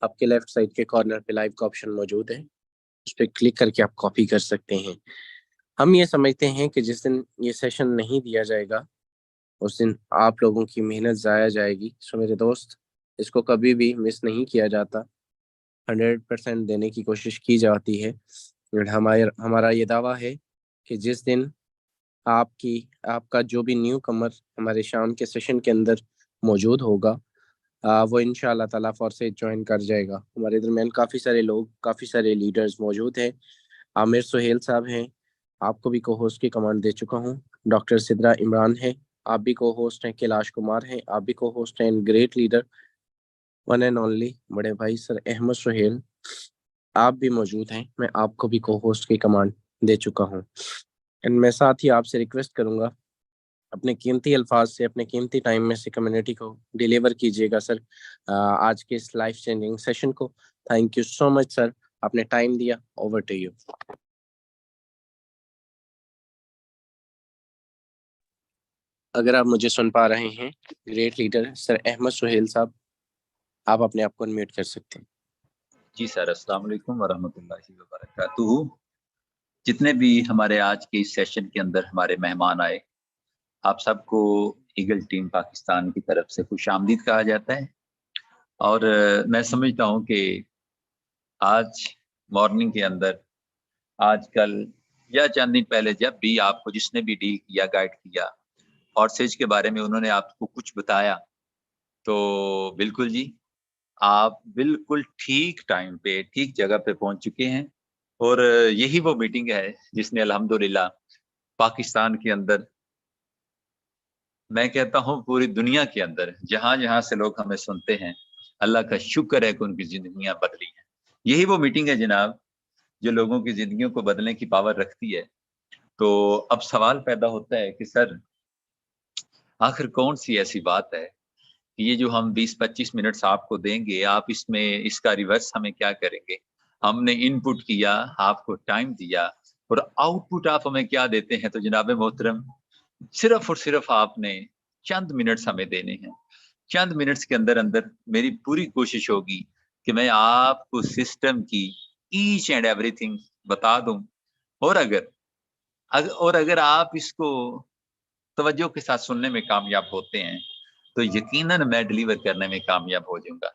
आपके left side के corner पे लाइव का ऑप्शन मौजूद है। उस पर क्लिक करके आप कॉपी कर सकते हैं। हम ये समझते हैं कि जिस दिन ये सेशन नहीं दिया जाएगा उस दिन आप लोगों की मेहनत ज़ाया जाएगी। सो मेरे दोस्त, इसको कभी भी मिस नहीं किया जाता। 100% देने की कोशिश की जाती है। और हमारा ये दावा है कि जिस दिन आपकी आपका जो भी न्यू कमर हमारे शाम के सेशन के अंदर मौजूद होगा, वो इंशाअल्लाह ताला फॉरसेज ज्वाइन कर जाएगा। हमारे दरमियान काफ़ी सारे लोग, काफ़ी सारे लीडर्स मौजूद हैं। आमिर सुहेल साहब हैं, आपको भी को होस्ट की कमांड दे चुका हूँ। डॉक्टर सिद्रा इमरान है, आप भी को होस्ट हैं। कैलाश कुमार हैं, आप भी को होस्ट हैं। Great leader one and only बड़े भाई सर अहमद सुहेल, आप भी मौजूद हैं। मैं आपको भी को होस्ट की कमांड दे चुका हूँ। एंड मैं साथ ही आपसे रिक्वेस्ट करूंगा, अपने कीमती अल्फाज से, अपने कीमती टाइम में से कम्युनिटी को डिलीवर कीजिएगा सर, आज के इस लाइफ चेंजिंग सेशन को। Thank you so much sir, आपने टाइम दिया। Over to you. अगर आप मुझे सुन पा रहे हैं, great leader sir Ahmed Suhail Sahab, आप अपने आप को अनम्यूट कर सकते हैं। जी सर, अस्सलाम वालेकुम वरहमतुल्लाहि वबरकातुहू। जितने भी हमारे आज के इस सेशन के अंदर हमारे मेहमान आए, आप सबको ईगल टीम पाकिस्तान की तरफ से खुशामदीद कहा जाता है। और मैं समझता हूं कि आज मॉर्निंग के अंदर, आजकल या चंद दिन पहले जब भी आपको जिसने भी डील किया, गाइड किया और सेज के बारे में उन्होंने आपको कुछ बताया, तो बिल्कुल जी, आप बिल्कुल ठीक टाइम पे, ठीक जगह पे पहुंच चुके हैं। और यही वो मीटिंग है जिसने अल्हम्दुलिल्लाह पाकिस्तान के अंदर, मैं कहता हूं पूरी दुनिया के अंदर, जहां जहां से लोग हमें सुनते हैं, अल्लाह का शुक्र है कि उनकी जिंदगियां बदली हैं। यही वो मीटिंग है जनाब, जो लोगों की जिंदगियों को बदलने की पावर रखती है। तो अब सवाल पैदा होता है कि सर, आखिर कौन सी ऐसी बात है कि ये जो हम 20-25 मिनट्स आपको देंगे, आप इसमें इसका रिवर्स हमें क्या करेंगे? हमने इनपुट किया, आपको टाइम दिया और आउटपुट आप हमें क्या देते हैं? तो जनाब मोहतरम, सिर्फ और सिर्फ आपने चंद मिनट्स हमें देने हैं। चंद मिनट्स के अंदर अंदर मेरी पूरी कोशिश होगी कि मैं आपको सिस्टम की ईच एंड एवरीथिंग बता दूं। और अगर आप इसको तवज्जो के साथ सुनने में कामयाब होते हैं, तो यकीनन मैं डिलीवर करने में कामयाब हो जाऊंगा।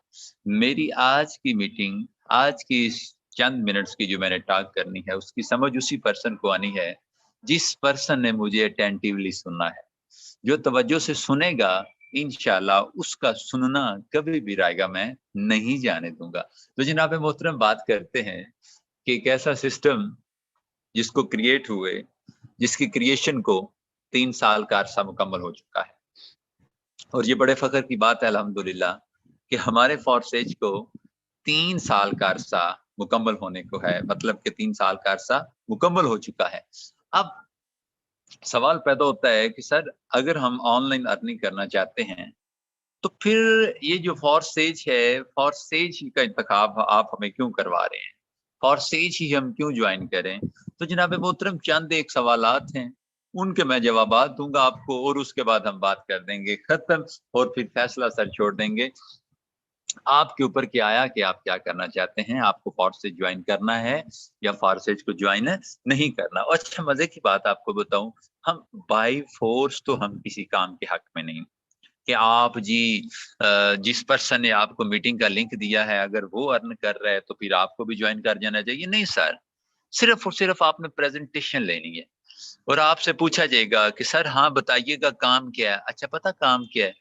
मेरी आज की मीटिंग, आज की इस चंद मिनट्स की जो मैंने टॉक करनी है, उसकी समझ उसी पर्सन को आनी है जिस पर्सन ने मुझे अटेंटिवली सुनना है। जो तवज्जो से सुनेगा, इंशाल्लाह उसका सुनना कभी भी रायगा मैं नहीं जाने दूंगा। तो जनाब मोहतरम, बात करते हैं कि एक ऐसा सिस्टम जिसको क्रिएट हुए, जिसकी क्रिएशन को 3 साल का अरसा मुकम्मल हो चुका है। और ये बड़े फ़ख्र की बात है अल्हम्दुलिल्लाह कि हमारे फॉरसेज को 3 साल का अरसा मुकम्मल होने को है, मतलब कि 3 साल का अरसा मुकम्मल हो चुका है। अब सवाल पैदा होता है कि सर, अगर हम ऑनलाइन अर्निंग करना चाहते हैं, तो फिर ये जो फॉरसेज है, फॉरसेज का इंतखाब आप हमें क्यों करवा रहे हैं? फॉरसेज ही हम क्यों ज्वाइन करें? तो जनाब मोहतरम, चंद एक सवालात हैं, उनके मैं जवाबात दूंगा आपको और उसके बाद हम बात कर देंगे खत्म। और फिर फैसला सर छोड़ देंगे आपके ऊपर कि आया कि आप क्या करना चाहते हैं, आपको फॉरसेज ज्वाइन करना है या फॉरसेज को ज्वाइन नहीं करना। और अच्छा, मजे की बात आपको बताऊं, हम बाय फोर्स तो हम किसी काम के हक में नहीं कि आप जी जिस पर्सन ने आपको मीटिंग का लिंक दिया है, अगर वो अर्न कर रहा है तो फिर आपको भी ज्वाइन कर जाना चाहिए। नहीं सर, सिर्फ और सिर्फ आपने प्रेजेंटेशन लेनी है और आपसे पूछा जाएगा कि सर हाँ बताइएगा काम क्या है। अच्छा, पता काम क्या है?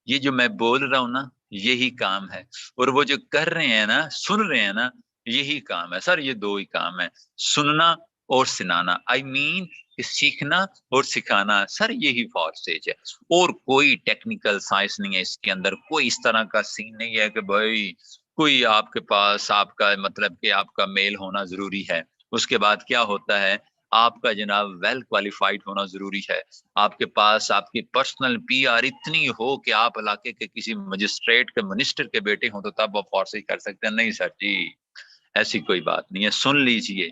ये जो मैं बोल रहा हूँ ना, यही काम है। और वो जो कर रहे हैं ना, सुन रहे हैं ना, यही काम है सर। ये दो ही काम है, सुनना और सुनाना। आई मीन कि सीखना और सिखाना सर, यही फॉरसेज है। और कोई टेक्निकल साइंस नहीं है इसके अंदर, कोई इस तरह का सीन नहीं है कि भाई कोई आपके पास आपका मतलब कि आपका मेल होना जरूरी है। उसके बाद क्या होता है, आपका जनाब वेल क्वालिफाइड होना जरूरी है। आपके पास आपकी पर्सनल पीआर इतनी हो कि आप इलाके के किसी मजिस्ट्रेट के, मिनिस्टर के बेटे हो, तो तब आप फॉरसेज कर सकते हैं। नहीं सर जी, ऐसी कोई बात नहीं है। सुन लीजिए,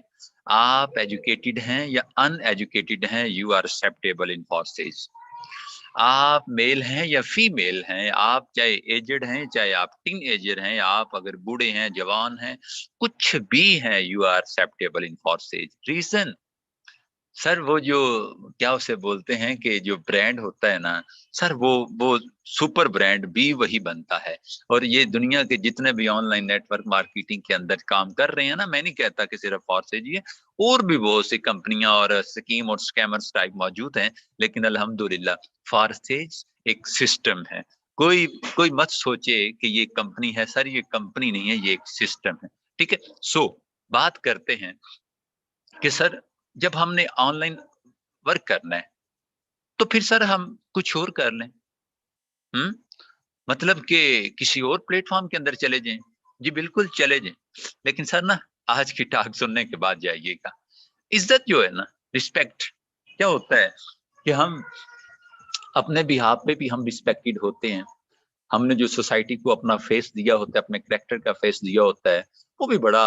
आप एजुकेटेड हैं या अनएजुकेटेड हैं, यू आर एक्सेप्टेबल इन फॉरसेज। आप मेल हैं या फीमेल हैं, आप चाहे एजेड हैं, चाहे आप टीन एजर हैं, आप अगर बूढ़े हैं, जवान हैं, कुछ भी हैं, you are acceptable in forces. Reason sir, वो जो क्या उसे बोलते हैं कि जो ब्रांड होता है ना सर, वो सुपर ब्रांड भी वही बनता है। और ये दुनिया के जितने भी ऑनलाइन नेटवर्क मार्केटिंग के अंदर काम कर रहे हैं ना, मैं नहीं कहता कि सिर्फ फॉरसेज ही है, और भी बहुत सी कंपनियां और स्कीम और स्कैमर्स टाइप मौजूद हैं, लेकिन अल्हम्दुलिल्लाह फॉरसेज एक सिस्टम है। कोई कोई मत सोचे कि ये कंपनी है सर, ये कंपनी नहीं है, ये एक सिस्टम है। ठीक है, सो बात करते हैं कि सर जब हमने ऑनलाइन वर्क करना है तो फिर सर हम कुछ और कर लें। हम्म, मतलब कि किसी और प्लेटफॉर्म के अंदर चले जाएं। जी बिल्कुल चले जाएं, लेकिन सर ना आज की टॉक सुनने के बाद जाइएगा। इज्जत जो है ना, रिस्पेक्ट, क्या होता है कि हम अपने बिहाफ पे भी हम रिस्पेक्टेड होते हैं। हमने जो सोसाइटी को अपना फेस दिया होता है, अपने कैरेक्टर का फेस दिया होता है, वो भी बड़ा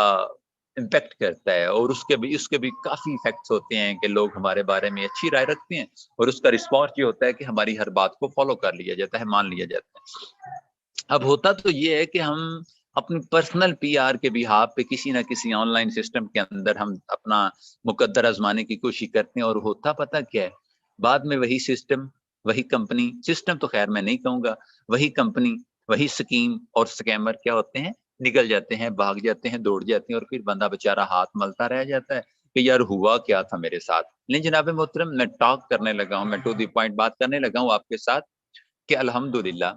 इम्पैक्ट करता है। और उसके भी काफी इफेक्ट्स होते हैं कि लोग हमारे बारे में अच्छी राय रखते हैं, और उसका रिस्पॉन्स ये होता है कि हमारी हर बात को फॉलो कर लिया जाता है, मान लिया जाता है। अब होता तो ये है कि हम अपनी पर्सनल पीआर के बिहाफ पे किसी ना किसी ऑनलाइन सिस्टम के अंदर हम अपना मुकद्दर आजमाने की कोशिश करते हैं, और होता पता क्या है, बाद में वही सिस्टम, वही कंपनी, सिस्टम तो खैर मैं नहीं कहूंगा, वही कंपनी, वही स्कीम और स्कैमर क्या होते हैं, निकल जाते हैं, भाग जाते हैं, दौड़ जाते हैं, और फिर बंदा बेचारा हाथ मलता रह जाता है कि यार हुआ क्या था मेरे साथ। लेकिन जनाब मोहतरम, मैं टॉक करने लगा हूँ, मैं टू द पॉइंट बात करने लगा हूँ आपके साथ कि अल्हम्दुलिल्लाह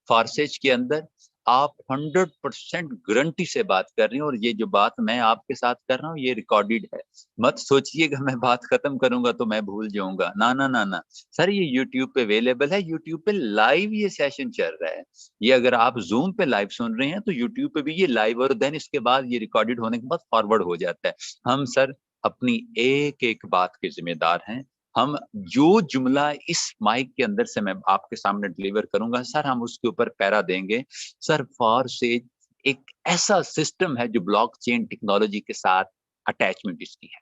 फारसेज के अंदर आप 100% गारंटी से बात कर रही हैं, और ये जो बात मैं आपके साथ कर रहा हूँ ये रिकॉर्डेड है। मत सोचिएगा मैं बात खत्म करूंगा तो मैं भूल जाऊंगा, ना ना ना ना सर, ये यूट्यूब पे अवेलेबल है, यूट्यूब पे लाइव ये सेशन चल रहा है। ये अगर आप जूम पे लाइव सुन रहे हैं तो यूट्यूब पे भी ये लाइव, और देन इसके बाद ये रिकॉर्डेड होने के बाद फॉरवर्ड हो जाता है। हम सर अपनी एक एक बात के जिम्मेदार हैं। हम जो जुमला इस माइक के अंदर से मैं आपके सामने डिलीवर करूंगा सर, हम उसके ऊपर पैरा देंगे। सर फॉरसेज एक ऐसा सिस्टम है जो ब्लॉकचेन टेक्नोलॉजी के साथ अटैचमेंट इसकी है।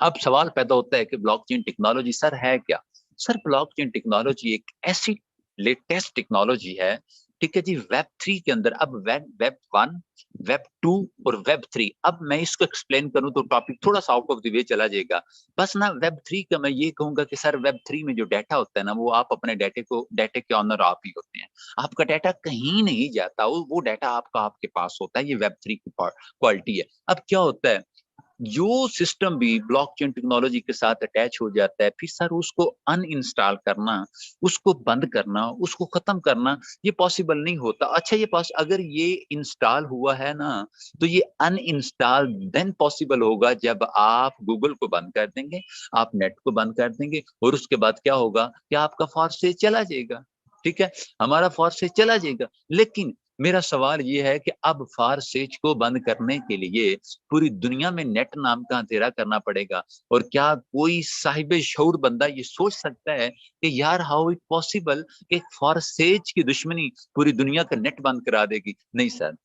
अब सवाल पैदा होता है कि ब्लॉकचेन टेक्नोलॉजी सर है क्या? सर ब्लॉकचेन टेक्नोलॉजी एक ऐसी लेटेस्ट टेक्नोलॉजी है, ठीक है जी, वेब 3 के अंदर। अब वेब 1, वेब 2 और वेब 3, अब मैं इसको एक्सप्लेन करूं तो टॉपिक थोड़ा सा आउट ऑफ द वे चला जाएगा। बस ना वेब 3 का मैं ये कहूंगा कि सर वेब 3 में जो डाटा होता है ना, वो आप अपने डाटे के ऑनर आप ही होते हैं। आपका डाटा कहीं नहीं जाता, वो डाटा आपका आपके पास होता है। ये वेब 3 की क्वालिटी है। अब क्या होता है, जो सिस्टम भी ब्लॉकचेन टेक्नोलॉजी के साथ अटैच हो जाता है, फिर सर उसको अनइंस्टॉल करना, उसको बंद करना, उसको खत्म करना, ये पॉसिबल नहीं होता। अच्छा ये अगर ये इंस्टॉल हुआ है ना, तो ये अनइंस्टॉल देन पॉसिबल होगा जब आप गूगल को बंद कर देंगे, आप नेट को बंद कर देंगे, और उसके बाद क्या होगा कि आपका फॉरसेज चला जाएगा। ठीक है, हमारा फॉरसेज चला जाएगा। लेकिन मेरा सवाल ये है कि अब फॉरसेज को बंद करने के लिए पूरी दुनिया में नेट नाम का अंधेरा करना पड़ेगा। और क्या कोई साहिब शऊर बंदा ये सोच सकता है कि यार हाउ इट पॉसिबल कि फॉरसेज की दुश्मनी पूरी दुनिया का नेट बंद करा देगी? नहीं सर,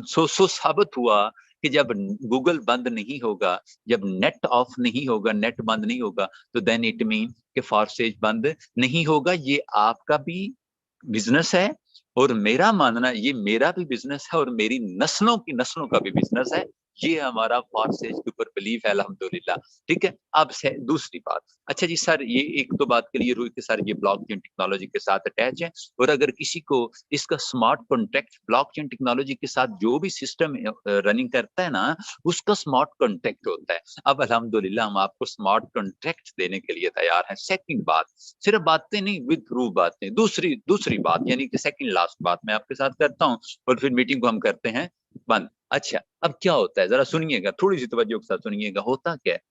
सो साबित हुआ कि जब गूगल बंद नहीं होगा, जब नेट ऑफ नहीं होगा, नेट बंद नहीं होगा, तो देन इट मीन कि फॉरसेज बंद नहीं होगा। ये आपका भी बिजनेस है, और मेरा मानना ये मेरा भी बिजनेस है, और मेरी नस्लों की नस्लों का भी बिजनेस है। ये हमारा फॉरसेज के ऊपर बिलीफ है अल्हम्दुलिल्लाह। ठीक है, अब से दूसरी बात। अच्छा जी सर, ये एक तो बात क्लियर हुई कि सर ये ब्लॉकचेन टेक्नोलॉजी के साथ अटैच है, और अगर किसी को इसका स्मार्ट कॉन्ट्रैक्ट ब्लॉकचेन टेक्नोलॉजी के साथ जो भी सिस्टम रनिंग करता है ना, उसका स्मार्ट कॉन्ट्रैक्ट होता है। अब अल्हम्दुलिल्लाह हम आपको स्मार्ट कॉन्ट्रैक्ट देने के लिए तैयार हैं। सेकंड बात, सिर्फ बातें नहीं, विद प्रूफ बातें। दूसरी दूसरी बात यानी कि सेकंड लास्ट बात मैं आपके साथ करता हूं, और फिर मीटिंग को हम करते हैं बंद। अच्छा, अब क्या होता है, जरा सुनिएगा, थोड़ी सी तवज्जो के साथ सुनिएगा। होता क्या है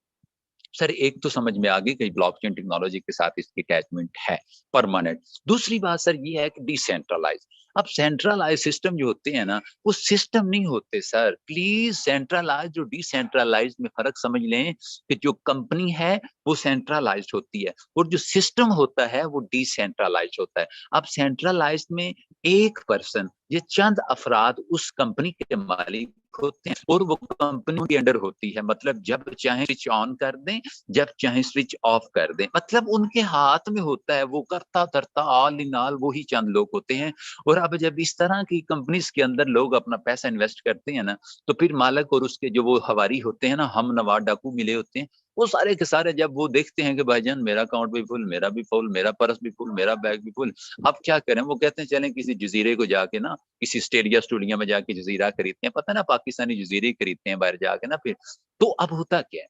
सर, एक तो समझ में आ गई कि ब्लॉकचेन टेक्नोलॉजी के साथ इसकी अटैचमेंट है परमानेंट। दूसरी बात सर ये है कि डिसेंट्रलाइज। अब सेंट्रलाइज सिस्टम जो होते हैं ना, वो सिस्टम नहीं होते सर, प्लीज। सेंट्रलाइज और डिसेंट्रलाइज में फर्क समझ लें कि जो कंपनी है वो सेंट्रलाइज होती है, और जो सिस्टम होता है वो डिसेंट्रलाइज होता है। अब सेंट्रलाइज में एक पर्सन, ये चंद अफराद उस कंपनी के मालिक होते हैं और वो कंपनी के अंडर होती है, मतलब जब चाहे स्विच ऑन कर दें, जब चाहे स्विच ऑफ कर दें, मतलब उनके हाथ में होता है, वो करता धरता ऑल इन ऑल वो ही चंद लोग होते हैं। और अब जब इस तरह की कंपनीज के अंदर लोग अपना पैसा इन्वेस्ट करते हैं ना, तो फिर मालिक और उसके जो वो हवारी होते हैं ना, हम नवाब डाकू मिले होते हैं, वो सारे के सारे जब वो देखते हैं कि भाईजान मेरा अकाउंट भी फुल, मेरा भी फुल, मेरा पर्स भी फुल, मेरा बैग भी फुल, अब क्या करें? वो कहते हैं चलें किसी जजीरे को जाके ना, किसी स्टेडिया स्टूडिया में जाके जजीरा खरीदते हैं, पता है ना पाकिस्तानी जजीरे खरीदते हैं बाहर जाके ना फिर। तो अब होता क्या है,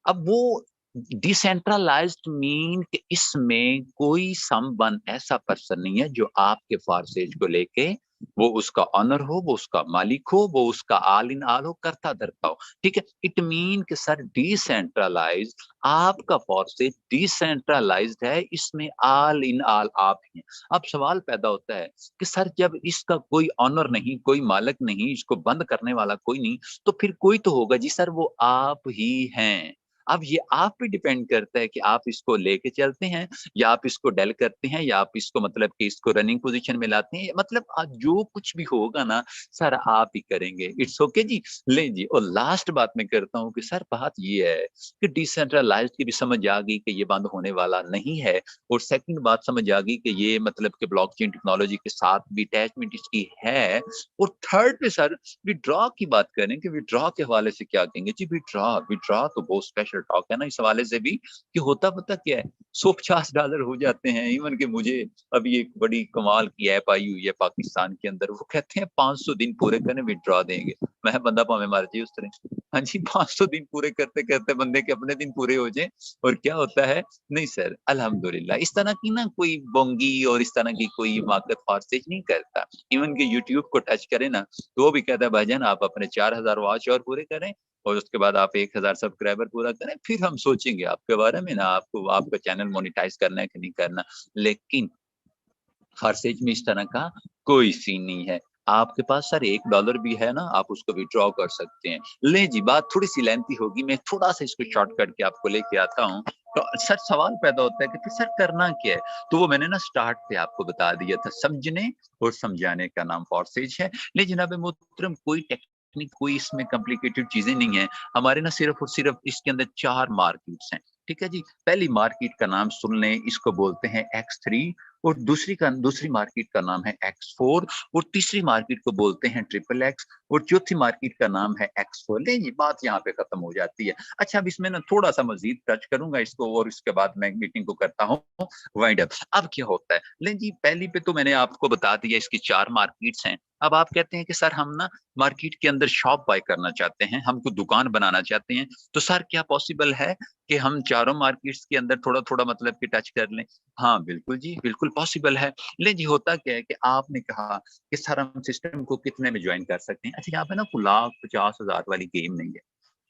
अब वो डिसेंट्रलाइज्ड मीन कि इसमें कोई समवन ऐसा पर्सन नहीं है जो आपके फॉर्सेज को लेके वो उसका ऑनर हो, वो उसका मालिक हो, वो उसका ऑल इन ऑल हो, करता धरता हो। ठीक है, इट मीन कि सर डिसेंट्रलाइज्ड, आपका फॉर्सेज डिसेंट्रलाइज्ड है, इसमें ऑल इन ऑल आप ही हैं। अब सवाल पैदा होता है कि सर जब इसका कोई ऑनर नहीं, कोई मालिक नहीं, इसको बंद करने वाला कोई नहीं, तो फिर कोई तो होगा जी सर, वो आप ही हैं। अब ये आप पे डिपेंड करता है कि आप इसको लेके चलते हैं या आप इसको डल करते हैं या आप इसको मतलब कि इसको रनिंग पोजीशन में लाते हैं, मतलब जो कुछ भी होगा ना सर आप ही करेंगे। इट्स ओके जी। ले जी, और लास्ट बात मैं करता हूँ कि सर बात ये है कि डिसेंट्रलाइज्ड की भी समझ आ गई कि ये बंद होने वाला नहीं है, और सेकंड बात समझ आ गई कि ये मतलब कि ब्लॉकचेन टेक्नोलॉजी के साथ भी अटैचमेंट इसकी है। और थर्ड पे सर विड्रॉ की बात करें कि विड्रॉ के हवाले से क्या कहेंगे जी। विड्रॉ विड्रॉ तो बहुत स्पेशल टॉक है ना इस हवाले से भी, कि होता पता क्या है, $150 हो जाते हैं। इवन कि मुझे अभी एक बड़ी कमाल की ऐप आई हुई है पाकिस्तान के अंदर, वो कहते हैं 500 दिन पूरे करें विड्रॉ देंगे। मैं बंदा भावे मर जाए उस तरह। हाँ जी, 500 दिन पूरे करते करते बंदे के अपने दिन पूरे हो जाए, और क्या होता है, नहीं सर अल्हम्दुलिल्लाह इस तरह की ना कोई बोंगी और इस तरह की कोई मार्केट फॉर्सेज नहीं करता। इवन कि यूट्यूब को टच करे ना, तो वो भी कहता है भाईजान आप अपने 4000 वॉच और पूरे करें, और उसके बाद आप 1000 सब्सक्राइबर पूरा करें, फिर हम सोचेंगे आपके बारे में ना, आपको आपका चैनल मोनेटाइज करना है कि नहीं करना। लेकिन फॉर्सेज में इस तरह का कोई सीन नहीं है। आपके पास सर $1 भी है ना, आप उसको विथड्रॉ कर सकते हैं। ले जी, बात थोड़ी-सी लेंथी होगी, मैं थोड़ा-सा इसको शॉर्ट करके आपको लेके आता हूँ। तो सर सवाल पैदा होता है कि फिर सर करना क्या है? तो वो मैंने ना स्टार्ट पे आपको बता दिया था, समझने और समझाने का नाम फॉर्सेज है। ले जनाब मोहतरम, कोई टेक्निक, कोई इसमें कॉम्प्लिकेटेड चीज़ें नहीं है। हमारे ना सिर्फ़ और सिर्फ़ इसके अंदर 4 मार्केट्स हैं। ठीक है जी? पहली मार्केट का नाम सुन लें, इसको बोलते हैं X3, और दूसरी मार्केट का नाम है X4, और तीसरी मार्केट को बोलते हैं ट्रिपल एक्स, और चौथी मार्केट का नाम है X4। ले ये बात यहाँ पे खत्म हो जाती है। अच्छा, अब इसमें ना थोड़ा सा मजीद टच करूंगा इसको, और इसके बाद मैं मीटिंग को करता हूँ वाइंड अप। अब क्या होता है, ले जी पहली पे तो मैंने आपको बता दिया इसकी 4 मार्केट्स हैं। अब आप कहते हैं कि सर हम ना मार्केट के अंदर शॉप बाय करना चाहते हैं, हमको दुकान बनाना चाहते हैं, तो सर क्या पॉसिबल है कि हम चारों मार्केट्स के अंदर थोड़ा-थोड़ा मतलब कि टच कर लें? हाँ, बिल्कुल जी, बिल्कुल पॉसिबल है। ले जी, होता क्या है कि आपने कहा कि सर हम सिस्टम को कितने में जॉइन कर सकते हैं? अच्छा, यहाँ पे ना कोई लाख 50,000 वाली गेम नहीं है।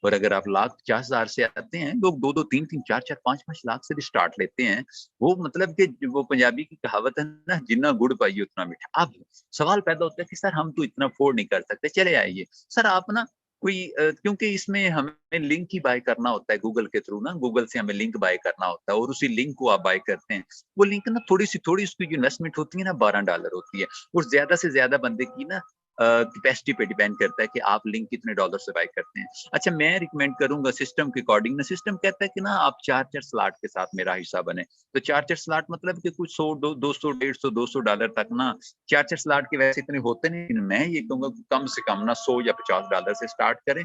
और अगर आप लाख 50,000 से आते हैं, लोग 2-2, 3-3, 4-4, 5-5 लाख से भी स्टार्ट लेते हैं। वो मतलब कि वो पंजाबी की कहावत है ना, जितना गुड़ पाइए उतना मीठा। अब सवाल पैदा होता है कि सर हम तो इतना अफ़ोर्ड नहीं कर सकते, चले आइए। सर आप ना कोई क्योंकि इसमें हमें लिंक ही बाय करना होता है गूगल के थ्रू ना, गूगल से हमें लिंक बाय करना होता है, और उसी लिंक को आप बाय करते हैं। वो लिंक ना थोड़ी उसकी जो इन्वेस्टमेंट होती है ना, $12 होती है, और ज़्यादा से ज़्यादा बंदे की ना कैपेसिटी पे डिपेंड करता है कि आप लिंक कितने डॉलर से बाय करते हैं। अच्छा, मैं रिकमेंड करूँगा सिस्टम के अकॉर्डिंग ना, सिस्टम कहता है कि ना आप 4-4 स्लॉट के साथ मेरा हिस्सा बने। तो 4-4 स्लॉट मतलब कि कुछ 100, 200, 150, $200 तक ना 4-4 स्लॉट के वैसे इतने होते नहीं, लेकिन मैं ये कहूँगा कि कम से कम ना 100 या $50 से स्टार्ट करें।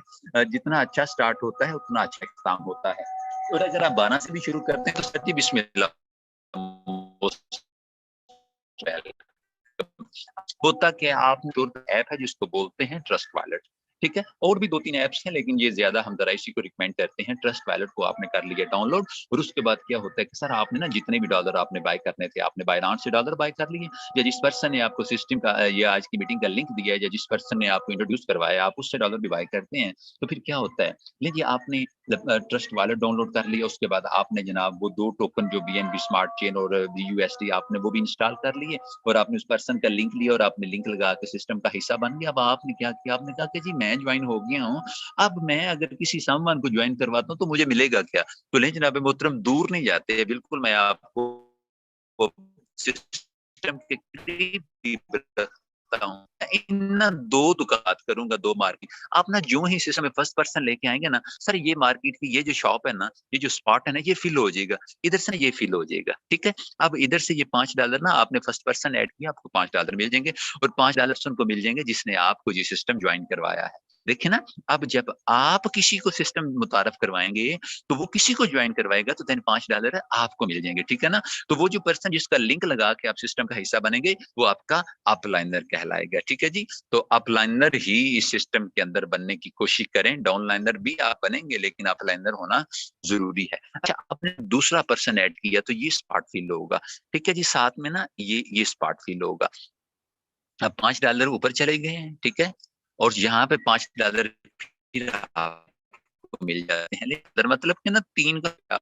जितना अच्छा स्टार्ट होता है उतना अच्छा इख्तिताम होता है। और अगर आप 12 से भी शुरू करते हैं तो सर जी बिस्मिल्लाह। होता क्या है, आपने जो ऐप है जिसको बोलते हैं ट्रस्ट वॉलेट, ठीक है? और भी 2-3 ऐप्स हैं, लेकिन ये ज़्यादा हम ज़रा इसी को रिकमेंड करते हैं। ट्रस्ट वॉलेट को आपने कर लिया डाउनलोड, और उसके बाद क्या होता है कि सर आपने ना जितने भी डॉलर आपने बाय करने थे, आपने बायनांस से डॉलर बाय कर लिए, या जिस पर्सन ने आपको सिस्टम का या आज की मीटिंग का लिंक दिया है, या जिस पर्सन ने आपको इंट्रोड्यूस करवाया, आप उससे डॉलर भी बाय करते हैं। तो फिर क्या होता है, लीजिए आपने ट्रस्ट वॉलेट डाउनलोड कर लिया, उसके बाद आपने जनाब वो 2 टोकन जो बीएनबी स्मार्ट चेन और यूएसडी आपने वो भी इंस्टॉल कर लिए, और आपने उस पर्सन का लिंक लिया और आपने लिंक लगा के सिस्टम का हिस्सा बन गया। अब आपने क्या किया, आपने कहा कि जी मैं ज्वाइन हो गया हूँ, अब मैं अगर किसी सामान को ज्वाइन करवाता हूँ तो मुझे मिलेगा क्या? तो ले जनाब मोहतरम, दूर नहीं जाते, बिल्कुल मैं आपको सिस्टम के करीब करता हूँ, इन ना 2 दुकान करूंगा, 2 मार्केट। आप ना जो ही सिस्टम में फर्स्ट पर्सन लेके आएंगे ना, सर ये मार्केट की ये जो शॉप है ना, ये जो स्पॉट है ना, ये फिल हो जाएगा, इधर से ना ये फिल हो जाएगा, ठीक है। अब इधर से ये $5 ना आपने फर्स्ट पर्सन ऐड किया, आपको $5 मिल जाएंगे, और $5 उनको मिल जाएंगे जिसने आपको ये सिस्टम ज्वाइन करवाया है। देखिए ना, अब जब आप किसी को सिस्टम मुतारफ करवाएंगे, तो वो किसी को ज्वाइन करवाएगा, तो देन $5 आपको मिल जाएंगे, ठीक है ना। तो वो जो पर्सन जिसका लिंक लगा के आप सिस्टम का हिस्सा बनेंगे, वो आपका अपलाइनर कहलाएगा, ठीक है जी। तो अपलाइनर ही इस सिस्टम के अंदर बनने की कोशिश करें, डाउनलाइनर भी आप बनेंगे, लेकिन अपलाइनर होना जरूरी है। अच्छा, आपने दूसरा पर्सन ऐड किया, तो ये स्पॉट फील होगा, ठीक है जी। साथ में ना ये स्पॉट फील होगा। अब $5 ऊपर चले गए हैं, ठीक है, और यहाँ पे $5 फिर आपको मिल जाते हैं, लेकिन मतलब कि ना 3 का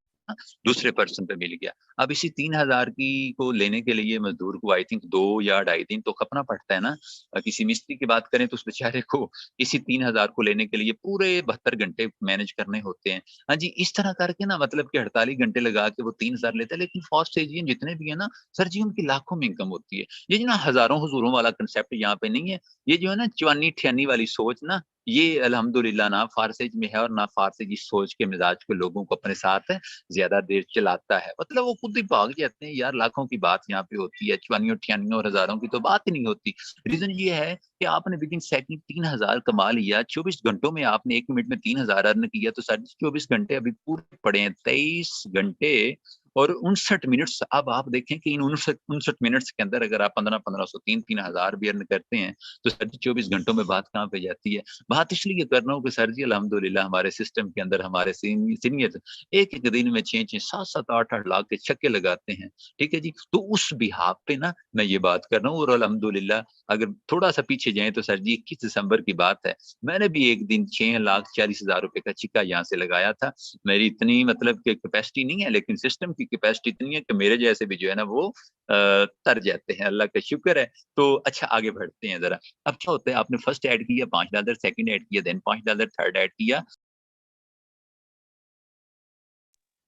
दूसरे पर्सन पे मिल गया। अब इसी 3,000 की को लेने के लिए मजदूर को आई थिंक 2 या ढाई दिन तो खपना पड़ता है ना। किसी मिस्त्री की बात करें तो उस बेचारे को इसी 3,000 को लेने के लिए पूरे 72 घंटे मैनेज करने होते हैं। हाँ जी, इस तरह करके ना मतलब कि 48 घंटे लगा के वो 3,000 लेता है, लेकिन फॉस्ट एजियन जितने भी है ना सर जी, उनकी लाखों में इनकम होती है। ये जो ना हजारों हजूरों वाला कंसेप्ट यहाँ पे नहीं है। ये जो है ना चवानी ठियानी वाली सोच ना, ये अल्हम्दुलिल्लाह ना फारसेज में है, और ना फारसेज इस सोच के मिजाज के लोगों को अपने साथ ज्यादा देर चलाता है। मतलब वो खुद ही भाग जाते हैं यार, लाखों की बात यहाँ पे होती है, चवानियों ठियानियों और हजारों की तो बात ही नहीं होती। रीजन ये है कि आपने विद इन सेकंड 3,000 कमा लिया, 24 घंटों में आपने 1 मिनट में 3,000 अर्न किया, तो साढ़े 24 घंटे अभी पूरे पड़े हैं, 23 घंटे और 59 मिनट्स। अब आप देखें कि इन 59 मिनट्स के अंदर अगर आप 1500 3,000 भी अर्न करते हैं, तो सर जी 24 घंटों में बात कहाँ पे जाती है। बात इसलिए कर रहा हूँ कि सर जी अल्हम्दुलिल्लाह हमारे सिस्टम के अंदर हमारे सीनियर एक एक दिन में 6-6 7-7 8-8 लाख के छक्के लगाते हैं, ठीक है जी। तो उस बिहाफ पे ना मैं ये बात कर रहा हूँ, और अल्हम्दुलिल्लाह अगर थोड़ा सा पीछे जाए तो सर जी 21 दिसंबर की बात है, मैंने भी एक दिन 6,40,000 रुपए का छिक्का यहाँ से लगाया था। मेरी इतनी मतलब कि कैपेसिटी नहीं है, लेकिन सिस्टम की कैपेसिटी इतनी है कि मेरे जैसे भी जो है ना वो तर जाते हैं, अल्लाह का शुक्र है। तो अच्छा आगे बढ़ते हैं जरा। अब क्या होता है, आपने फर्स्ट ऐड किया $5, सेकंड ऐड किया देन $5, थर्ड ऐड किया,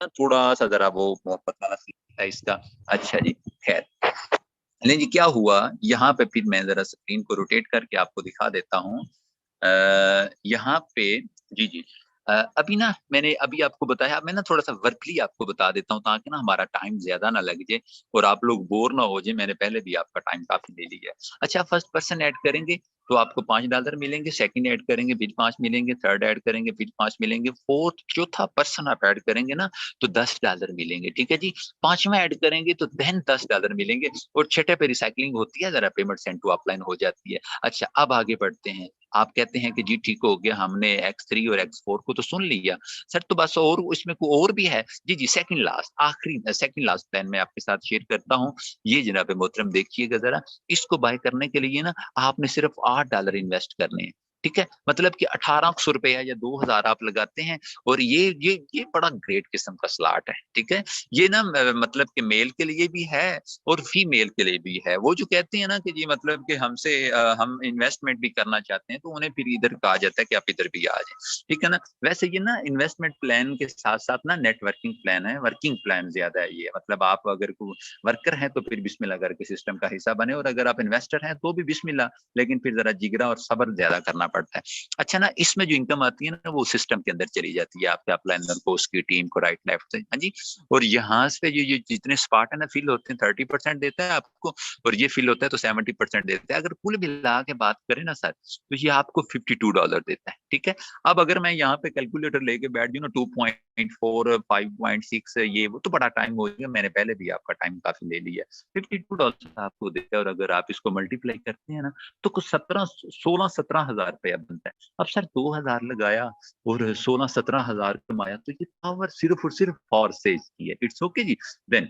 थोड़ा सा जरा वो पतला सा इसका। अच्छा जी, खैर नहीं जी, क्या हुआ यहाँ पे, फिर मैं जरा स्क्रीन को रोटेट करके आपको दिखा देता हूँ। यहाँ पे जी जी, अभी ना मैंने अभी आपको बताया, मैं ना थोड़ा सा वर्कली आपको बता देता हूँ ताकि ना हमारा टाइम ज्यादा ना लग जाए और आप लोग बोर ना हो जाए। मैंने पहले भी आपका टाइम काफी ले लिया है। अच्छा, फर्स्ट पर्सन ऐड करेंगे तो आपको $5 मिलेंगे, सेकंड ऐड करेंगे फिर 5 मिलेंगे, थर्ड ऐड करेंगे फिर 5 मिलेंगे, फोर्थ चौथा पर्सन आप ऐड करेंगे ना तो $10 मिलेंगे, ठीक है जी। पांचवा ऐड करेंगे तो देन $10 मिलेंगे, और छठे पे रिसाइकलिंग होती है, जरा पेमेंट सेंड टू अपलाइन हो जाती है। अच्छा, अब आगे बढ़ते हैं। आप कहते हैं कि जी ठीक हो गया, हमने X3 और X4 को तो सुन लिया सर, तो बस और इसमें कोई और भी है? जी जी, सेकंड लास्ट आखिरी सेकंड लास्ट प्लान मैं आपके साथ शेयर करता हूँ। ये जनाब मोहतरम देखिएगा जरा, इसको बाय करने के लिए ना आपने सिर्फ $8 इन्वेस्ट करने हैं, ठीक है। मतलब कि 1,800 रुपया या 2,000 आप लगाते हैं, और ये बड़ा ग्रेट किस्म का स्लॉट है, ठीक है। ये ना मतलब कि मेल के लिए भी है और फीमेल के लिए भी है। वो जो कहते हैं ना कि जी मतलब कि हमसे हम इन्वेस्टमेंट भी करना चाहते हैं, तो उन्हें फिर इधर कहा जाता है कि आप इधर भी आ जाए, ठीक है ना। वैसे ये ना इन्वेस्टमेंट प्लान के साथ साथ ना नेटवर्किंग प्लान है, वर्किंग प्लान ज्यादा है ये। मतलब आप अगर वर्कर हैं तो फिर बिस्मिल्लाह करके सिस्टम का हिस्सा बने, और अगर आप इन्वेस्टर हैं तो भी बिस्मिल्लाह, लेकिन फिर जरा जिगरा और सब्र ज्यादा करना पड़ता है। अच्छा ना, इसमें जो इनकम आती है ना वो सिस्टम के अंदर चली जाती है आपके अपलाइनर को, उसकी टीम को, राइट लेफ्ट से, हाँ जी। और यहाँ से ये जितने स्पार्ट है ना फिल होते हैं 30% देता है आपको, और ये फिल होता है तो 70% देता है। अगर कुल मिला के बात करें ना सर, तो ये आपको $52 देता है, ठीक है। अब अगर मैं यहाँ पे कैलकुलेटर लेके बैठ जाऊँ ना 2.4 5.6 ये वो तो बड़ा टाइम हो गया, मैंने पहले भी आपका टाइम काफी ले लिया। $52 आपको देता है, और अगर आप इसको मल्टीप्लाई करते हैं ना तो कुछ 16-17 हजार रुपया बनता है। अब सर 2,000 लगाया और 16-17 हजार कमाया, तो ये पावर सिर्फ और सिर्फ फॉर सेज की है। It's okay ji. देन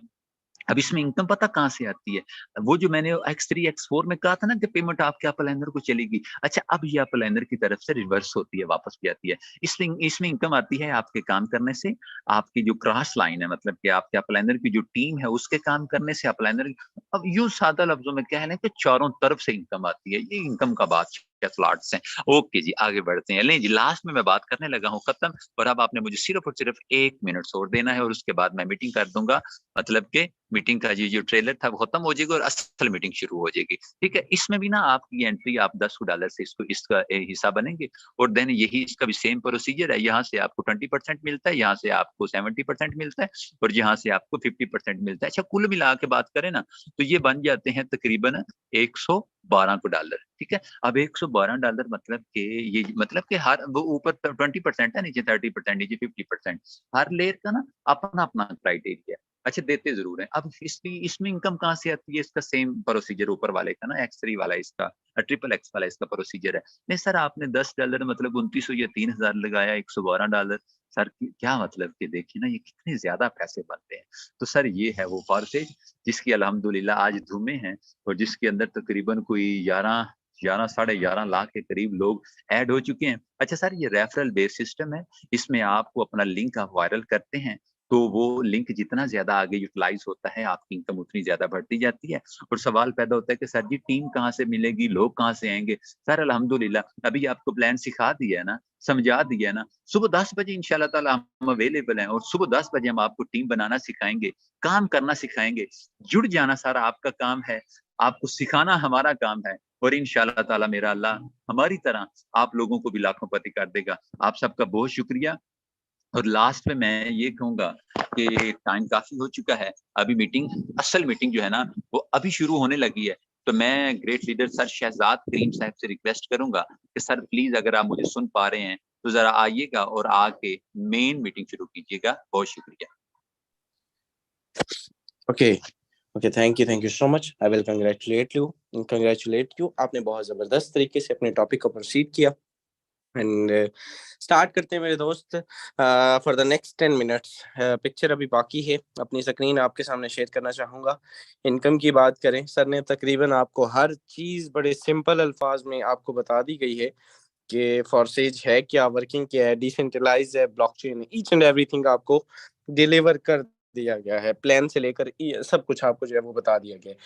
अब इसमें इनकम पता कहाँ से आती है? वो जो मैंने X3 X4 में कहा था ना कि पेमेंट आपके अपलाइनर को चलेगी। अच्छा, अब ये अपलाइनर की तरफ से रिवर्स होती है, वापस भी आती है। इसमें इनकम आती है आपके काम करने से, आपकी जो क्रॉस लाइन है मतलब कि आपके अपलाइनर की जो टीम है उसके काम करने से, अपलाइनर अब यूं सादा लफ्जों में कह लें कि चारों तरफ से इनकम आती है। ये इनकम का बात क्या स्लॉट्स हैं। ओके जी, आगे बढ़ते हैं। नहीं जी, लास्ट में मैं बात करने लगा हूँ खत्म, और अब आपने मुझे सिर्फ और सिर्फ 1 मिनट और देना है, और उसके बाद मैं मीटिंग कर दूंगा। मतलब कि मीटिंग का जो ट्रेलर था वो खत्म हो जाएगा और असल मीटिंग शुरू हो जाएगी। ठीक है, इसमें भी ना आपकी एंट्री, आप $10 से इसका हिस्सा बनेंगे, और देन यही इसका भी सेम प्रोसीजर है। यहाँ से आपको 20% मिलता है, यहाँ से आपको 70% मिलता है, और यहाँ से आपको 50% मिलता है। अच्छा, कुल मिला के बात करें ना, तो ये बन जाते हैं तकरीबन $112। ठीक है, अब $112 मतलब के, ये मतलब कि हर वो ऊपर 20% है, नीचे 30%, नीचे 50%। हर लेयर का ना अपना अपना क्राइटेरिया है। अच्छा, देते जरूर है। अब इसमें इनकम कहाँ से आती है? इसका सेम प्रोसीजर ऊपर वाले का ना, X3 वाला इसका, XXX वाला इसका प्रोसीजर है। नहीं सर, आपने $10 मतलब 2900 या 3000 लगाया, $112 सर, क्या मतलब कि देखिए ना, ये कितने ज्यादा पैसे बनते हैं। तो सर ये है वो परसेज जिसकी अल्हम्दुलिल्लाह आज धूमें हैं, और जिसके अंदर तकरीबन कोई 11 साढ़े 11 लाख के करीब लोग ऐड हो चुके हैं। अच्छा सर, ये रेफरल बेस्ड सिस्टम है, इसमें आपको अपना लिंक आप वायरल करते हैं, तो वो लिंक जितना ज्यादा आगे यूटिलाइज होता है, आपकी इनकम उतनी ज्यादा बढ़ती जाती है। और सवाल पैदा होता है कि सर जी टीम कहाँ से मिलेगी, लोग कहाँ से आएंगे? सर अल्हम्दुलिल्लाह अभी आपको प्लान सिखा दिया है ना, समझा दिया है ना। सुबह 10 बजे इंशाल्लाह ताला हम अवेलेबल हैं, और सुबह 10 बजे हम आपको टीम बनाना सिखाएंगे, काम करना सिखाएंगे। जुड़ जाना सारा आपका काम है, आपको सिखाना हमारा काम है, और इंशाल्लाह ताला मेरा अल्लाह हमारी तरह आप लोगों को भी लाखोंपति कर देगा। आप सबका बहुत शुक्रिया। और लास्ट में मैं ये कहूंगा कि टाइम काफी हो चुका है, अभी मीटिंग, असल मीटिंग जो है ना वो अभी शुरू होने लगी है। तो मैं ग्रेट लीडर सर शहजाद करीम साहब से रिक्वेस्ट करूंगा कि सर प्लीज अगर आप मुझे सुन पा रहे हैं तो जरा आइएगा और आके मेन मीटिंग शुरू कीजिएगा। बहुत शुक्रिया। Okay okay, thank you so much. I will congratulate you. आपने बहुत जबरदस्त तरीके से अपने टॉपिक को प्रोसीड किया, एंड स्टार्ट करते हैं मेरे दोस्त for the next 10 minutes. Picture अभी बाकी है, अपनी स्क्रीन आपके सामने शेयर करना चाहूँगा। इनकम की बात करें, सर ने तकरीबन आपको हर चीज़ बड़े सिंपल अल्फाज में आपको बता दी गई है कि फॉरसेज है क्या, वर्किंग क्या है, डिसेंट्रलाइज है, ब्लॉकचेन, ईच एंड एवरीथिंग आपको डिलीवर कर दिया गया है। प्लान से लेकर सब कुछ आपको जो है वो बता दिया गया है।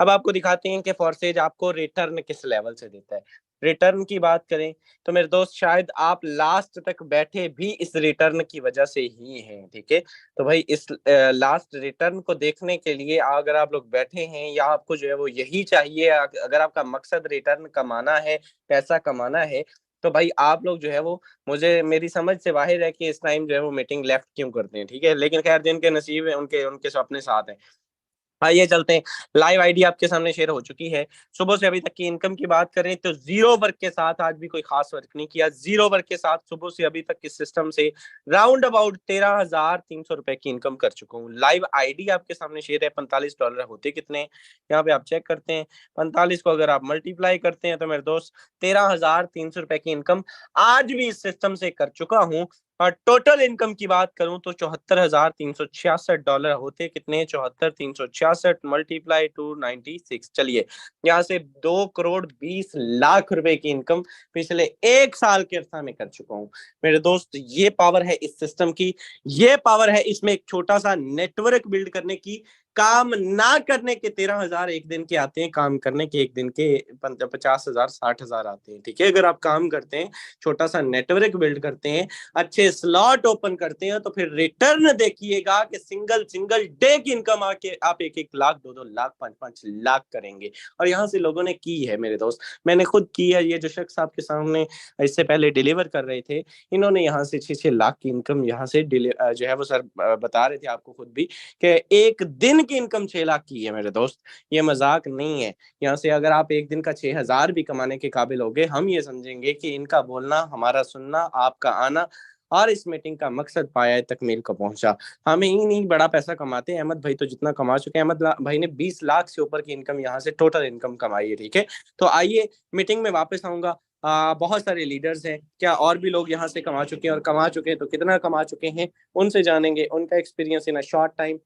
अब आपको दिखाते हैं कि फॉरसेज आपको रिटर्न किस लेवल से देता है। रिटर्न की बात करें तो मेरे दोस्त शायद आप लास्ट तक बैठे भी इस रिटर्न की वजह से ही हैं, ठीक है। तो भाई इस लास्ट रिटर्न को देखने के लिए अगर आप लोग बैठे हैं, या आपको जो है वो यही चाहिए, अगर आपका मकसद रिटर्न कमाना है, पैसा कमाना है, तो भाई आप लोग जो है वो, मुझे मेरी समझ से बाहर है कि इस टाइम जो है वो मीटिंग लेफ्ट क्यों करते हैं, ठीक है। लेकिन खैर, जिनके नसीब है उनके उनके सपने साथ हैं। आइए चलते हैं। लाइव आईडी आपके सामने शेयर हो चुकी है। सुबह से अभी तक की इनकम की बात करें तो जीरो वर्क के साथ आज भी कोई खास वर्क नहीं किया। जीरो वर्क के साथ सुबह से अभी तक इस सिस्टम से राउंड अबाउट 13,300 रुपए की इनकम कर चुका हूँ। लाइव आईडी आपके सामने शेयर है। $45 होते कितने, यहाँ पे आप चेक करते हैं। 45 को अगर आप मल्टीप्लाई करते हैं तो मेरे दोस्त 13,300 रुपए की इनकम आज भी इस सिस्टम से कर चुका हूँ। और टोटल इनकम की बात करूं तो $74,366 होते कितने, 74,366 मल्टीप्लाई टू 96। चलिए, यहाँ से 2,20,00,000 रुपए की इनकम पिछले 1 साल के अर्सा में कर चुका हूँ। मेरे दोस्त, ये पावर है इस सिस्टम की, ये पावर है इसमें एक छोटा सा नेटवर्क बिल्ड करने की। काम ना करने के 13,000 एक दिन के आते हैं, काम करने के एक दिन के 50,000 60,000 आते हैं, ठीक है। अगर आप काम करते हैं, छोटा सा नेटवर्क बिल्ड करते हैं, अच्छे स्लॉट ओपन करते हैं, तो फिर रिटर्न देखिएगा कि सिंगल सिंगल डे की इनकम आके आप 1-1 लाख, 2-2 लाख, 5-5 लाख करेंगे। और यहाँ से लोगों ने की है मेरे दोस्त, मैंने खुद की है। ये जो शख्स आपके सामने इससे पहले डिलीवर कर रहे थे, इन्होंने यहाँ से 6-6 लाख की इनकम यहाँ से जो है वो सर बता रहे थे आपको खुद भी कि एक दिन की इनकम 6 लाख की है मेरे दोस्त। ये मजाक नहीं है। यहाँ से अगर आप एक दिन का 6,000 भी कमाने के काबिल होगे, हम ये समझेंगे कि इनका बोलना, हमारा सुनना, आपका आना और इस मीटिंग का मकसद पाया तकमील को पहुंचा। हमें ही नहीं बड़ा पैसा कमाते, अहमद भाई तो जितना कमा चुके हैं, अहमद भाई ने 20 लाख से ऊपर की इनकम यहाँ से टोटल इनकम कमाई है, ठीक है। तो आइए मीटिंग में वापस आऊंगा। बहुत सारे लीडर्स हैं, क्या और भी लोग यहाँ से कमा चुके हैं, और कमा चुके हैं तो कितना कमा चुके हैं, उनसे जानेंगे उनका experience in a short time.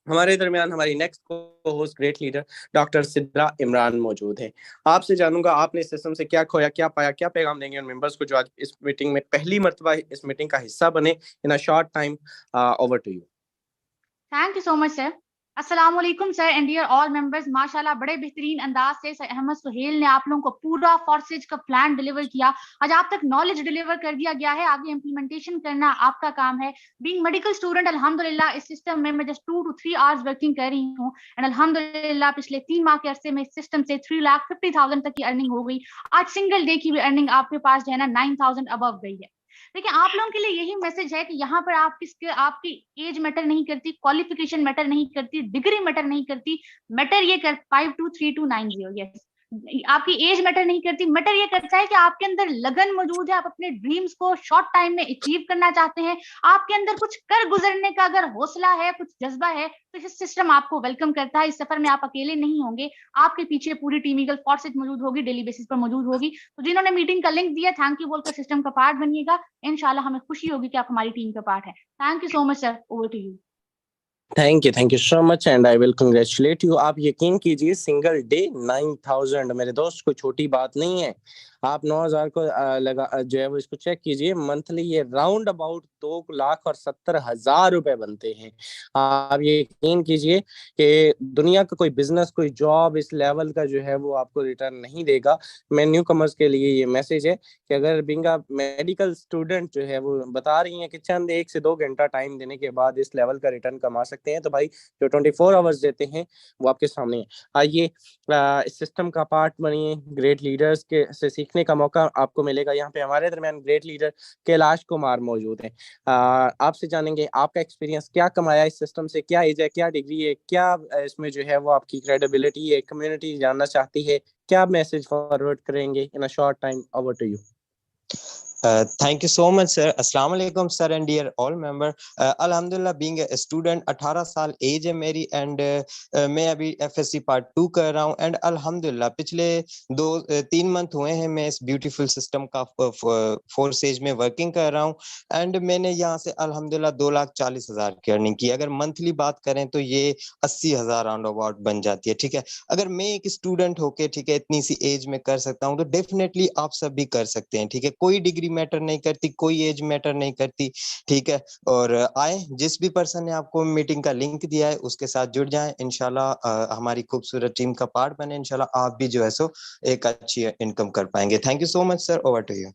हमारे दरमियान हमारी नेक्स्ट को host great leader doctor Sidra Imran मौजूद हैं। आपसे जानूंगा आपने इस सिस्टम से क्या खोया, क्या पाया, क्या पैगाम देंगे उन मेंबर्स को जो आज इस मीटिंग में पहली मर्तबा इस मीटिंग का हिस्सा बने। In a short time, over to you. Thank you so much sir. अस्सलाम वालेकुम sir and dear all members, माशाल्लाह बड़े बेहतरीन अंदाज से सर अहमद सुहेल ने आप लोगों को पूरा फॉर्सेज का प्लान डिलीवर किया। आज आप तक नॉलेज डिलीवर कर दिया गया है, आगे इम्प्लीमेंटेशन करना आपका काम है। बीइंग मेडिकल स्टूडेंट अल्हम्दुलिल्लाह इस सिस्टम में मैं जस्ट 2 to 3 आवर्स वर्किंग कर रही हूँ एंड अल्हम्दुलिल्लाह पिछले 3 माह के अरसे में इस सिस्टम से 3,50,000 तक की अर्निंग हो गई। आज सिंगल डे की भी अर्निंग आपके पास जो है ना 9,000 अबव गई है। देखिए आप लोगों के लिए यही मैसेज है कि यहाँ पर आपकी एज मैटर नहीं करती, क्वालिफिकेशन मैटर नहीं करती, डिग्री मैटर नहीं करती। मैटर ये कर 523290, यस आपकी एज मैटर नहीं करती। मैटर ये करता है कि आपके अंदर लगन मौजूद है, आप अपने ड्रीम्स को शॉर्ट टाइम में अचीव करना चाहते हैं, आपके अंदर कुछ कर गुजरने का अगर हौसला है, कुछ जज्बा है, तो ये सिस्टम आपको वेलकम करता है। इस सफर में आप अकेले नहीं होंगे, आपके पीछे पूरी टीम ईगल फोर्सेज मौजूद होगी, डेली बेसिस पर मौजूद होगी। तो जिन्होंने मीटिंग का लिंक दिया, थैंक यू बोलकर सिस्टम का पार्ट बनिएगा। इंशाल्लाह हमें खुशी होगी कि आप हमारी टीम का पार्ट है। Thank you so much sir, over to you. Thank you so much and I will congratulate you. आप यकीन कीजिए सिंगल डे 9,000 मेरे दोस्त कोई छोटी बात नहीं है। आप 9,000 को लगा जो है वो इसको चेक कीजिए, मंथली ये राउंड अबाउट 2,70,000 रुपए बनते हैं। आप ये यकीन कीजिए कि दुनिया का कोई बिजनेस कोई जॉब इस लेवल का जो है वो आपको रिटर्न नहीं देगा। मैं न्यू कमर्स के लिए ये मैसेज है कि अगर बिंग आप मेडिकल स्टूडेंट जो है वो बता रही हैं कि चंद 1 से 2 घंटा टाइम देने के बाद इस लेवल का रिटर्न कमा सकते हैं, तो भाई जो 24 आवर्स देते हैं वो आपके सामने है। आइए इस सिस्टम का पार्ट बनिए, ग्रेट लीडर्स के से सीखने का मौका आपको मिलेगा। यहाँ पे हमारे दरमियान ग्रेट लीडर कैलाश कुमार मौजूद हैं। आपसे जानेंगे आपका एक्सपीरियंस, क्या कमाया इस सिस्टम से, क्या एज है, क्या डिग्री है, क्या इसमें जो है वो आपकी क्रेडिबिलिटी है, कम्युनिटी जानना चाहती है, क्या मैसेज फॉरवर्ड करेंगे in a short time. Over to you. Thank you so much sir. Assalamu alaikum sir and dear all member. Alhamdulillah being a student 18 साल एज है मेरी एंड मैं अभी FSC पार्ट 2 कर रहा हूँ एंड अल्हम्दुलिल्लाह पिछले 2-3 मंथ हुए हैं मैं इस ब्यूटीफुल सिस्टम का फोर्स एज में वर्किंग कर रहा हूँ एंड मैंने यहाँ से अल्हम्दुलिल्लाह 2,40,000 की अर्निंग की। अगर मंथली बात करें तो ये 80,000 राउंड अबाउट बन जाती है। ठीक है, अगर मैं एक स्टूडेंट होके ठीक है इतनी सी एज में कर सकता हूँ तो डेफिनेटली आप सब भी कर सकते हैं। ठीक है, कोई डिग्री मैटर नहीं करती, कोई एज मैटर नहीं करती। ठीक है, और आए जिस भी पर्सन ने आपको मीटिंग का लिंक दिया है उसके साथ जुड़ जाएं, इंशाल्लाह हमारी खूबसूरत टीम का पार्ट बने, इंशाल्लाह आप भी जो है सो एक अच्छी इनकम कर पाएंगे। Thank you so much sir, over to you.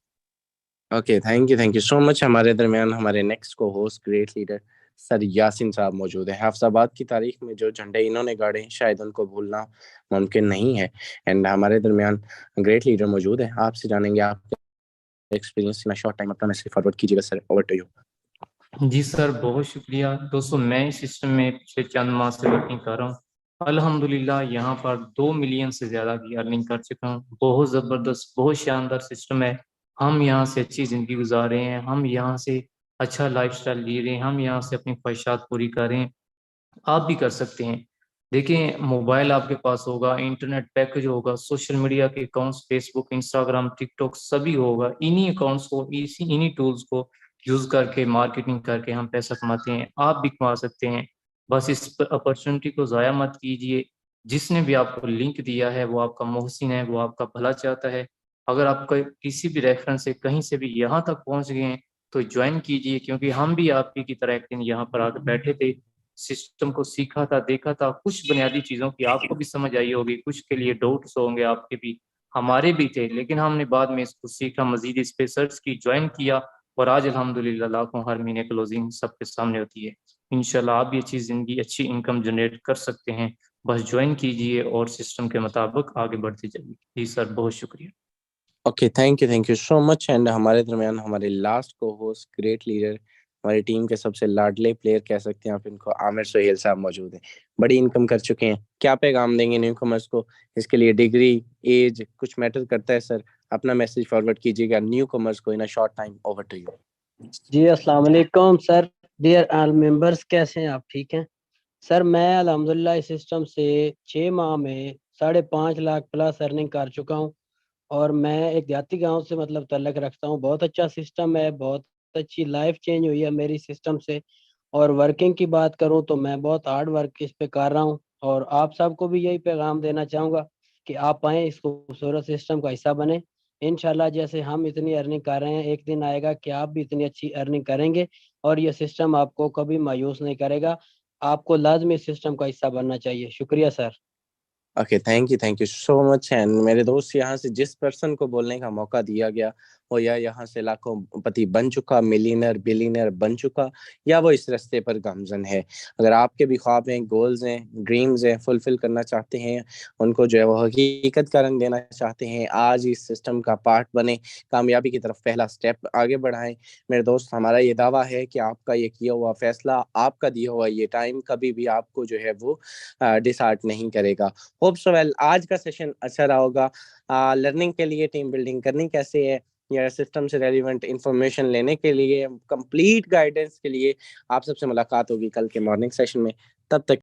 Okay, thank you so much. हमारे दरमियान हमारे नेक्स्ट को host great leader sir Yasin Sahab मौजूद है। हाफिजाबाद की तारीख में जो झंडे इन्होंने गाड़े शायद उनको भूलना मुमकिन नहीं है एंड हमारे दरमियान ग्रेट लीडर मौजूद है। आपसे जानेंगे आपका experience in a short time, अपना मैसेज फॉरवर्ड कीजिएगा सर। Over to you. जी सर, बहुत शुक्रिया। दोस्तों मैं इस सिस्टम में पिछले चंद माह से वर्किंग कर रहा हूँ। अल्हम्दुलिल्लाह यहाँ पर 2 मिलियन से ज़्यादा की अर्निंग कर चुका हूँ। बहुत ज़बरदस्त, बहुत शानदार सिस्टम है। हम यहाँ से अच्छी ज़िंदगी गुजार रहे हैं, हम यहाँ से अच्छा लाइफस्टाइल जी रहे हैं, हम यहाँ से अपनी ख्वाहिशात पूरी कर रहे हैं। आप भी कर सकते हैं। देखिए, मोबाइल आपके पास होगा, इंटरनेट पैकेज होगा, सोशल मीडिया के अकाउंट्स फेसबुक, इंस्टाग्राम, टिकटॉक सभी होगा। इन्हीं अकाउंट्स को, इन्हीं टूल्स को यूज करके मार्केटिंग करके हम पैसा कमाते हैं। आप भी कमा सकते हैं। बस इस अपॉर्चुनिटी को ज़ाया मत कीजिए। जिसने भी आपको लिंक दिया है वो आपका मोहसिन है, वो आपका भला चाहता है। अगर आप किसी भी रेफरेंस से कहीं से भी यहाँ तक पहुँच गए हैं तो ज्वाइन कीजिए, क्योंकि हम भी आप ही की तरह एक दिन यहाँ पर आकर बैठे थे, सिस्टम को सीखा था, देखा था। कुछ बुनियादी चीज़ों की आपको भी समझ आई होगी, कुछ के लिए डाउट्स होंगे आपके भी, हमारे भी थे, लेकिन हमने बाद में इसको सीखा, मजीद इस पे सर्च की, ज्वाइन किया और आज अल्हम्दुलिल्लाह लाखों हर महीने क्लोजिंग सबके सामने होती है। इंशाल्लाह आप भी अच्छी ज़िंदगी, अच्छी इनकम जनरेट कर सकते हैं। बस ज्वाइन कीजिए और सिस्टम के मुताबिक आगे बढ़ते जाइए। जी सर, बहुत शुक्रिया। Okay, thank you so much and हमारे दरमियान हमारे लास्ट को होस्ट ग्रेट लीडर, हमारी टीम के सबसे लाडले प्लेयर कह सकते हैं आप इनको, आमिर सुहेल साहब मौजूद हैं। बड़ी इनकम कर चुके हैं, क्या पैगाम देंगे न्यू कमर्स को? इसके लिए डिग्री एज कुछ मैटर करता है सर? अपना मैसेज फॉरवर्ड कीजिएगा न्यू कमर्स को in a short time. Over to you. जी अस्सलाम वालेकुम सर, डियर ऑल मेंबर्स, कैसे हैं आप? ठीक हैं सर। मैं अल्हम्दुलिल्लाह इस सिस्टम से 6 माह में 5.5 लाख प्लस अर्निंग कर चुका हूं और मैं एक देहाती गांव से मतलब तल्लक रखता हूं। बहुत अच्छा सिस्टम है, बहुत अच्छी लाइफ चेंज हुई है मेरी सिस्टम से। और वर्किंग की बात करूं तो मैं बहुत हार्ड वर्क इस पे कर रहा हूं और आप सबको भी यही पैगाम देना चाहूँगा कि आप आएँ, इस खूबसूरत सिस्टम का हिस्सा बने। इंशाल्लाह जैसे हम इतनी अर्निंग कर रहे हैं, एक दिन आएगा कि आप भी इतनी अच्छी अर्निंग करेंगे और ये सिस्टम आपको कभी मायूस नहीं करेगा। आपको लाजमी सिस्टम का हिस्सा बनना चाहिए। शुक्रिया sir. Okay, thank you so much. And मेरे दोस्त, यहाँ से जिस पर्सन को बोलने का मौका दिया गया वो या यहाँ से लाखों पति बन चुका, मिलियनर बिलियनर बन चुका, या वो इस रास्ते पर गामजन है। अगर आपके भी ख्वाब हैं, गोल्स हैं, ड्रीम्स हैं, फुलफिल करना चाहते हैं, उनको जो है वो हकीकत का रंग देना चाहते हैं, आज इस सिस्टम का पार्ट बने, कामयाबी की तरफ पहला स्टेप आगे बढ़ाएं। मेरे दोस्त, हमारा ये दावा है कि आपका ये किया हुआ फैसला, आपका दिया हुआ ये टाइम कभी भी आपको जो है वो डिसहार्ट नहीं करेगा। होप सो वेल, आज का सेशन अच्छा रहा होगा। लर्निंग के लिए टीम बिल्डिंग करनी कैसे है, या सिस्टम से रेलिवेंट इंफॉर्मेशन लेने के लिए, कंप्लीट गाइडेंस के लिए आप सबसे मुलाकात होगी कल के मॉर्निंग सेशन में। तब तक